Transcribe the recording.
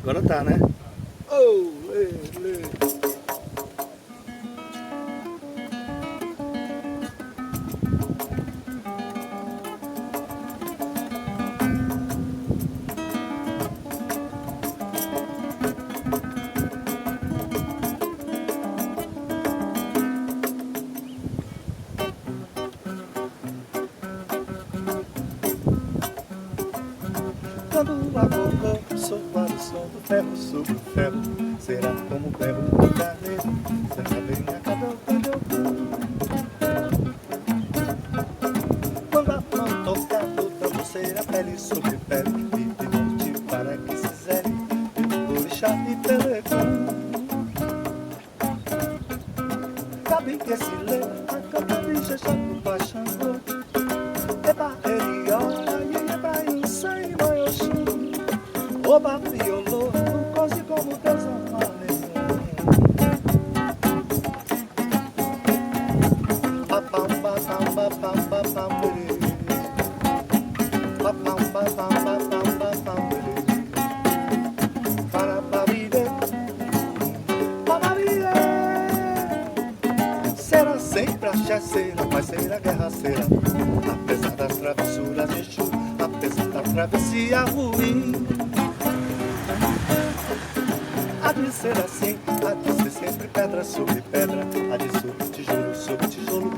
Agora tá, né? Oh, lê, lê. Quando a gogô soar o som do ferro sobre o ferro, será como o berro do carneiro, será bem a cada quando a mão tocar no tambor, será pele sobre pele, e de noite para que se zele, e orixá e telecom. Cabe que se lê, a canta de xexá, o baixando, eba, ele olha, e eba, insane, moioxum. Oba, violou, não cose como Deus amanheceu. Papam, papam, papam, papam, berê. Papam, papam, papam, papam, berê. Parapabide, papabide. Será sempre a chaceira, mas será guerraceira. Apesar das travessuras de Exu, apesar da travessia ruim. Há de ser assim, há de ser sempre pedra sobre pedra, há de sobre tijolo,